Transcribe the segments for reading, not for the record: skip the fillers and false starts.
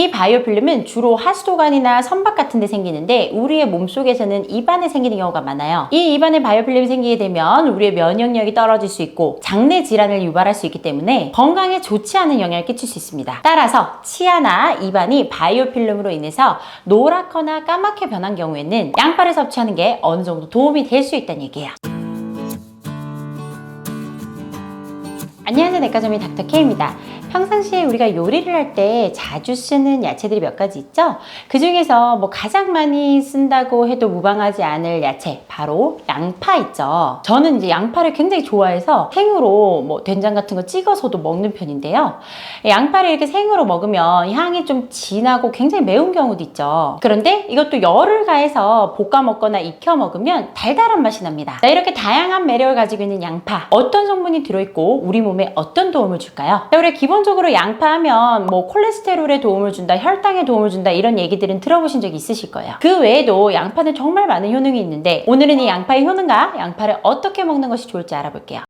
이 바이오필름은 주로 하수도관이나 선박 같은 데 생기는데 우리의 몸속에서는 입안에 생기는 경우가 많아요. 이 입안에 바이오필름이 생기게 되면 우리의 면역력이 떨어질 수 있고 장내 질환을 유발할 수 있기 때문에 건강에 좋지 않은 영향을 끼칠 수 있습니다. 따라서 치아나 입안이 바이오필름으로 인해서 노랗거나 까맣게 변한 경우에는 양파를 섭취하는 게 어느 정도 도움이 될 수 있다는 얘기예요. 안녕하세요, 내과점의 닥터케이입니다. 평상시에 우리가 요리를 할 때 자주 쓰는 야채들이 몇 가지 있죠? 그 중에서 가장 많이 쓴다고 해도 무방하지 않을 야채, 바로 양파 있죠. 저는 이제 양파를 굉장히 좋아해서 생으로 된장 같은 거 찍어서도 먹는 편인데요. 양파를 이렇게 생으로 먹으면 향이 좀 진하고 굉장히 매운 경우도 있죠. 그런데 이것도 열을 가해서 볶아 먹거나 익혀 먹으면 달달한 맛이 납니다. 자, 이렇게 다양한 매력을 가지고 있는 양파, 어떤 성분이 들어있고 우리 몸에 어떤 도움을 줄까요? 자, 우리가 기본적으로 양파 하면 콜레스테롤에 도움을 준다, 혈당에 도움을 준다, 이런 얘기들은 들어보신 적이 있으실 거예요. 그 외에도 양파는 정말 많은 효능이 있는데 오늘은 이 양파의 효능과 양파를 어떻게 먹는 것이 좋을지 알아볼게요.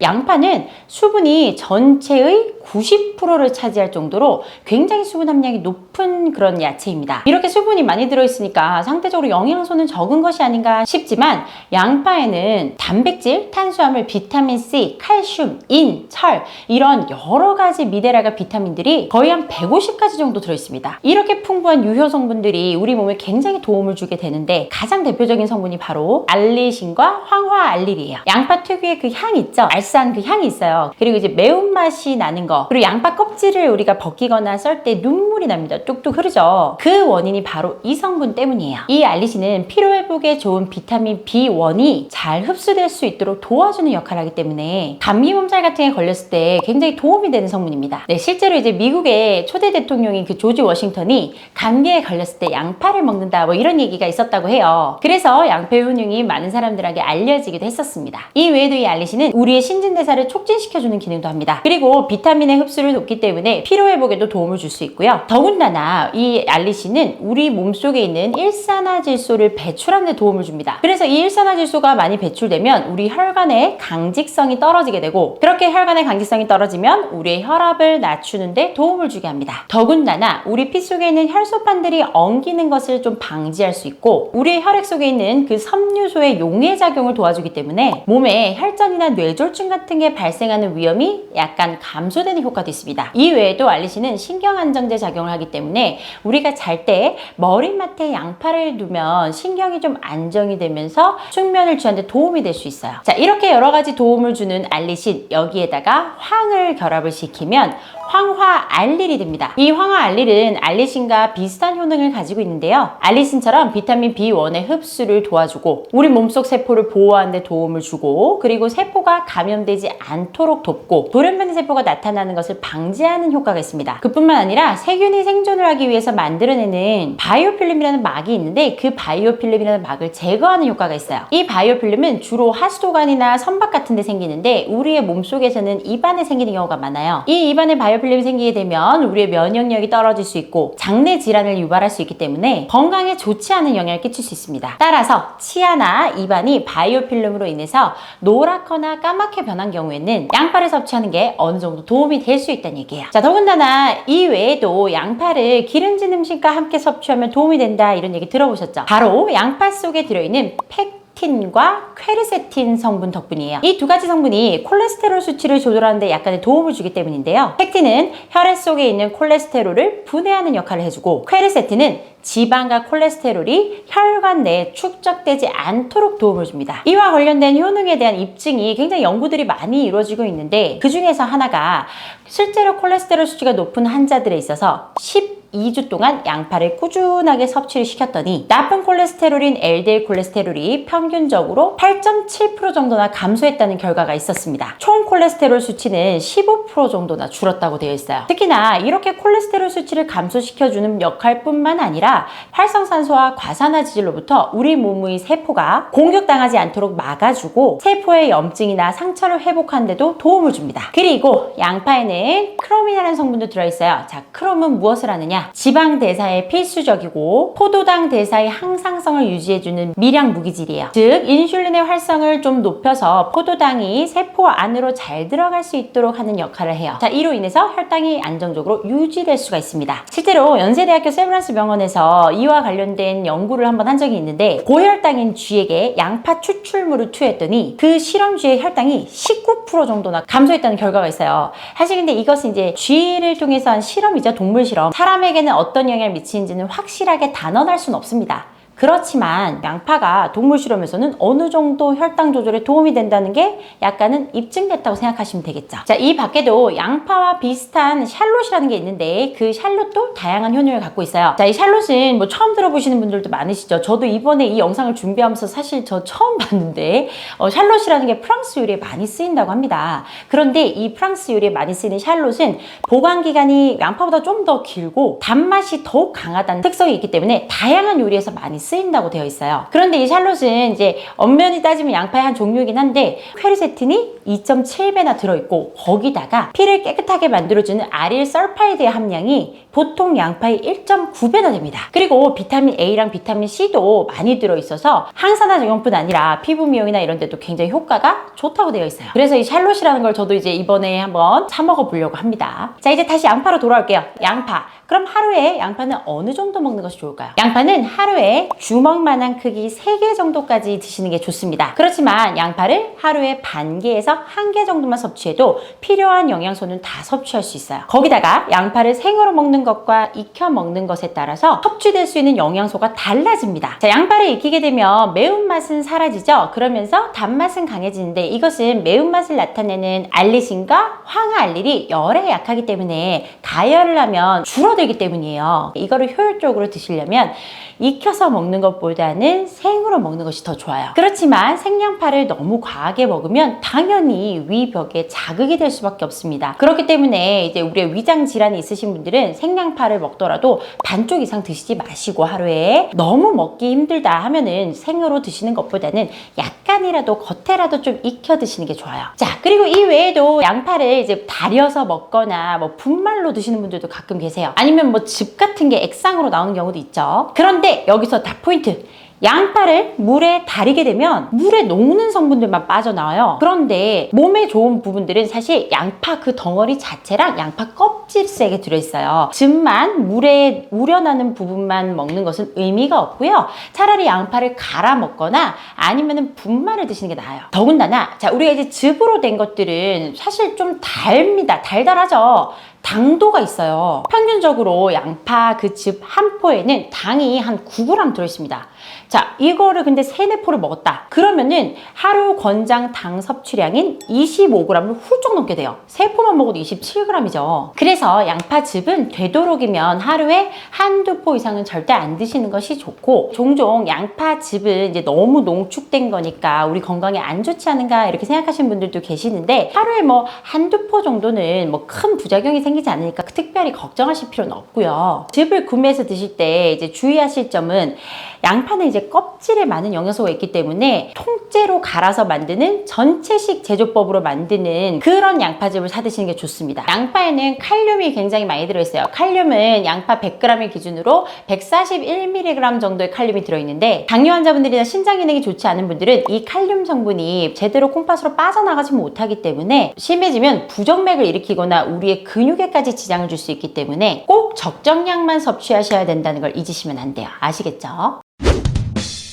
양파는 수분이 전체의 90%를 차지할 정도로 굉장히 수분 함량이 높은 그런 야채입니다. 이렇게 수분이 많이 들어있으니까 상대적으로 영양소는 적은 것이 아닌가 싶지만 양파에는 단백질, 탄수화물, 비타민C, 칼슘, 인, 철 이런 여러 가지 미네랄과 비타민들이 거의 한 150가지 정도 들어있습니다. 이렇게 풍부한 유효 성분들이 우리 몸에 굉장히 도움을 주게 되는데 가장 대표적인 성분이 바로 알리신과 황화알릴이에요. 양파 특유의 그 향 있죠? 알싸한 그 향이 있어요. 그리고 이제 매운맛이 나는 거, 그리고 양파 껍질을 우리가 벗기거나 썰 때 눈물이 납니다. 뚝뚝 흐르죠. 그 원인이 바로 이 성분 때문이에요. 이 알리신은 피로회복에 좋은 비타민 B1이 잘 흡수될 수 있도록 도와주는 역할을 하기 때문에 감기 몸살 같은 게 걸렸을 때 굉장히 도움이 되는 성분입니다. 네, 실제로 이제 미국의 초대 대통령인 그 조지 워싱턴이 감기에 걸렸을 때 양파를 먹는다, 이런 얘기가 있었다고 해요. 그래서 양파의 효능이 많은 사람들에게 알려지기도 했었습니다. 이 외에도 이 알리신은 우리의 신진대사를 촉진시켜주는 기능도 합니다. 그리고 비타민의 흡수를 돕기 때문에 피로회복에도 도움을 줄 수 있고요. 더군다나 이 알리신은 우리 몸속에 있는 일산화질소를 배출하는 데 도움을 줍니다. 그래서 이 일산화질소가 많이 배출되면 우리 혈관의 강직성이 떨어지게 되고, 그렇게 혈관의 강직성이 떨어지면 우리의 혈압을 낮추는 데 도움을 주게 합니다. 더군다나 우리 피 속에 있는 혈소판들이 엉기는 것을 좀 방지할 수 있고, 우리의 혈액 속에 있는 그 섬유소의 용해작용을 도와주기 때문에 몸에 혈전이나 뇌졸중 같은 게 발생하는 위험이 약간 감소되는 효과도 있습니다. 이 외에도 알리신은 신경안정제 작용을 하기 때문에 우리가 잘 때 머리맡에 양파를 두면 신경이 좀 안정이 되면서 숙면을 취하는 데 도움이 될 수 있어요. 자, 이렇게 여러 가지 도움을 주는 알리신, 여기에다가 황을 결합을 시키면 황화알릴이 됩니다. 이 황화알릴은 알리신과 비슷한 효능을 가지고 있는데요. 알리신처럼 비타민 B1의 흡수를 도와주고 우리 몸속 세포를 보호하는 데 도움을 주고, 그리고 세포가 감염되지 않도록 돕고 돌연변이 세포가 나타나는 것을 방지하는 효과가 있습니다. 그뿐만 아니라 세균이 생존을 하기 위해서 만들어내는 바이오필름이라는 막이 있는데 그 바이오필름이라는 막을 제거하는 효과가 있어요. 이 바이오필름은 주로 하수도관이나 선박 같은 데 생기는데 우리의 몸속에서는 입안에 생기는 경우가 많아요. 이 입안에 바이오필름이 생기게 되면 우리의 면역력이 떨어질 수 있고 장내 질환을 유발할 수 있기 때문에 건강에 좋지 않은 영향을 끼칠 수 있습니다. 따라서 치아나 입안이 바이오필름으로 인해서 노랗거나 까맣게 변한 경우에는 양파를 섭취하는 게 어느 정도 도움이 될 수 있다는 얘기예요. 자, 더군다나 이 외에도 양파를 기름진 음식과 함께 섭취하면 도움이 된다, 이런 얘기 들어보셨죠? 바로 양파 속에 들어있는 팩틴과 퀘르세틴 성분 덕분이에요. 이 두 가지 성분이 콜레스테롤 수치를 조절하는 데 약간의 도움을 주기 때문인데요. 팩틴은 혈액 속에 있는 콜레스테롤을 분해하는 역할을 해주고, 퀘르세틴은 지방과 콜레스테롤이 혈관 내에 축적되지 않도록 도움을 줍니다. 이와 관련된 효능에 대한 입증이 굉장히 연구들이 많이 이루어지고 있는데, 그 중에서 하나가 실제로 콜레스테롤 수치가 높은 환자들에 있어서 12주 동안 양파를 꾸준하게 섭취를 시켰더니 나쁜 콜레스테롤인 LDL 콜레스테롤이 평균적으로 8.7% 정도나 감소했다는 결과가 있었습니다. 총 콜레스테롤 수치는 15% 정도나 줄었다고 되어 있어요. 특히나 이렇게 콜레스테롤 수치를 감소시켜주는 역할뿐만 아니라 활성산소와 과산화지질로부터 우리 몸의 세포가 공격당하지 않도록 막아주고 세포의 염증이나 상처를 회복하는 데도 도움을 줍니다. 그리고 양파에는 크롬이라는 성분도 들어있어요. 자, 크롬은 무엇을 하느냐? 있습니다. 지방 대사에 필수적이고 포도당 대사의 항상성을 유지해주는 미량 무기질이에요. 즉 인슐린의 활성을 좀 높여서 포도당이 세포 안으로 잘 들어갈 수 있도록 하는 역할을 해요. 자, 이로 인해서 혈당이 안정적으로 유지될 수가 있습니다. 실제로 연세대학교 세브란스 병원에서 이와 관련된 연구를 한번 한 적이 있는데 고혈당인 쥐에게 양파 추출물을 투여했더니 그 실험쥐의 혈당이 19% 정도나 감소했다는 결과가 있어요. 사실 근데 이것은 이제 쥐를 통해서 한 실험이죠. 동물 실험. 사람에게는 어떤 영향을 미치는지는 확실하게 단언할 수는 없습니다. 그렇지만 양파가 동물 실험에서는 어느 정도 혈당 조절에 도움이 된다는 게 약간은 입증됐다고 생각하시면 되겠죠. 자, 이 밖에도 양파와 비슷한 샬롯이라는 게 있는데 그 샬롯도 다양한 효능을 갖고 있어요. 자, 이 샬롯은 뭐 처음 들어보시는 분들도 많으시죠. 저도 이번에 이 영상을 준비하면서 사실 저 처음 봤는데 샬롯이라는 게 프랑스 요리에 많이 쓰인다고 합니다. 그런데 이 프랑스 요리에 많이 쓰이는 샬롯은 보관 기간이 양파보다 좀 더 길고 단맛이 더욱 강하다는 특성이 있기 때문에 다양한 요리에서 많이 쓰인다고 되어 있어요. 그런데 이 샬롯은 이제 엄연히 따지면 양파의 한 종류이긴 한데 퀘르세틴이 2.7배나 들어있고 거기다가 피를 깨끗하게 만들어주는 아릴설파이드의 함량이 보통 양파의 1.9배나 됩니다. 그리고 비타민 A랑 비타민 C도 많이 들어있어서 항산화 작용뿐 아니라 피부 미용이나 이런 데도 굉장히 효과가 좋다고 되어 있어요. 그래서 이 샬롯이라는 걸 저도 이제 이번에 한번 사 먹어 보려고 합니다. 자, 이제 다시 양파로 돌아올게요. 양파. 그럼 하루에 양파는 어느 정도 먹는 것이 좋을까요? 양파는 하루에 주먹만한 크기 3개 정도까지 드시는 게 좋습니다. 그렇지만 양파를 하루에 반 개에서 1개 정도만 섭취해도 필요한 영양소는 다 섭취할 수 있어요. 거기다가 양파를 생으로 먹는 것과 익혀 먹는 것에 따라서 섭취될 수 있는 영양소가 달라집니다. 자, 양파를 익히게 되면 매운맛은 사라지죠. 그러면서 단맛은 강해지는데 이것은 매운맛을 나타내는 알리신과 황화알릴이 열에 약하기 때문에 가열을 하면 줄어들기 때문이에요. 이거를 효율적으로 드시려면 익혀서 먹는 것보다는 생으로 먹는 것이 더 좋아요. 그렇지만 생양파를 너무 과하게 먹으면 당연히 위벽에 자극이 될 수밖에 없습니다. 그렇기 때문에 이제 우리의 위장 질환이 있으신 분들은 생양파를 먹더라도 반쪽 이상 드시지 마시고 하루에 너무 먹기 힘들다 하면은 생으로 드시는 것보다는 약간이라도 겉에라도 좀 익혀 드시는 게 좋아요. 자, 그리고 이 외에도 양파를 이제 달여서 먹거나 뭐 분말로 드시는 분들도 가끔 계세요. 아니면 뭐 즙 같은 게 액상으로 나오는 경우도 있죠. 그런데 여기서 다 포인트. 양파를 물에 달이게 되면 물에 녹는 성분들만 빠져나와요. 그런데 몸에 좋은 부분들은 사실 양파 그 덩어리 자체랑 양파 껍질색에 들어있어요. 즙만 물에 우려나는 부분만 먹는 것은 의미가 없고요. 차라리 양파를 갈아 먹거나 아니면은 분말을 드시는 게 나아요. 더군다나 자, 우리가 이제 즙으로 된 것들은 사실 좀 달입니다. 달달하죠. 당도가 있어요. 평균적으로 양파 그 즙 한 포에는 당이 한 9g 들어있습니다. 자, 이거를 근데 3-4포를 먹었다. 그러면은 하루 권장 당 섭취량인 25g을 훌쩍 넘게 돼요. 3포만 먹어도 27g이죠. 그래서 양파즙은 되도록이면 하루에 1-2포 이상은 절대 안 드시는 것이 좋고, 종종 양파즙은 이제 너무 농축된 거니까 우리 건강에 안 좋지 않은가 이렇게 생각하시는 분들도 계시는데, 하루에 뭐 1-2포 정도는 뭐 큰 부작용이 생기지 않으니까 특별히 걱정하실 필요는 없고요. 즙을 구매해서 드실 때 이제 주의하실 점은, 양파는 이제 껍질에 많은 영양소가 있기 때문에 통째로 갈아서 만드는 전체식 제조법으로 만드는 그런 양파즙을 사 드시는 게 좋습니다. 양파에는 칼륨이 굉장히 많이 들어있어요. 칼륨은 양파 100g을 기준으로 141mg 정도의 칼륨이 들어있는데, 당뇨 환자분들이나 신장 기능이 좋지 않은 분들은 이 칼륨 성분이 제대로 콩팥으로 빠져나가지 못하기 때문에 심해지면 부정맥을 일으키거나 우리의 근육에까지 지장을 줄 수 있기 때문에 꼭 적정량만 섭취하셔야 된다는 걸 잊으시면 안 돼요. 아시겠죠?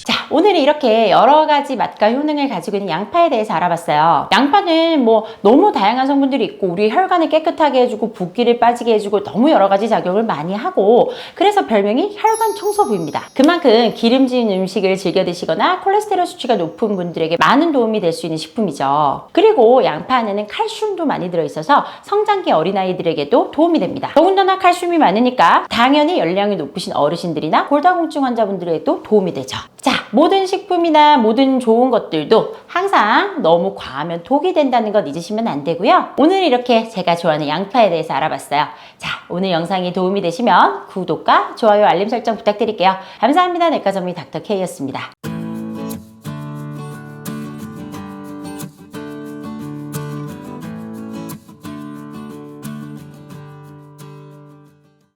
자, 오늘은 이렇게 여러 가지 맛과 효능을 가지고 있는 양파에 대해서 알아봤어요. 양파는 뭐 너무 다양한 성분들이 있고 우리 혈관을 깨끗하게 해주고 붓기를 빠지게 해주고 너무 여러 가지 작용을 많이 하고, 그래서 별명이 혈관 청소부입니다. 그만큼 기름진 음식을 즐겨 드시거나 콜레스테롤 수치가 높은 분들에게 많은 도움이 될 수 있는 식품이죠. 그리고 양파 안에는 칼슘도 많이 들어있어서 성장기 어린아이들에게도 도움이 됩니다. 더군다나 칼슘이 많으니까 당연히 연령이 높으신 어르신들이나 골다공증 환자분들에게도 도움이 되죠. 자, 모든 식품이나 모든 좋은 것들도 항상 너무 과하면 독이 된다는 것 잊으시면 안 되고요. 오늘 이렇게 제가 좋아하는 양파에 대해서 알아봤어요. 자, 오늘 영상이 도움이 되시면 구독과 좋아요, 알림 설정 부탁드릴게요. 감사합니다. 내과 전문의 닥터 K였습니다.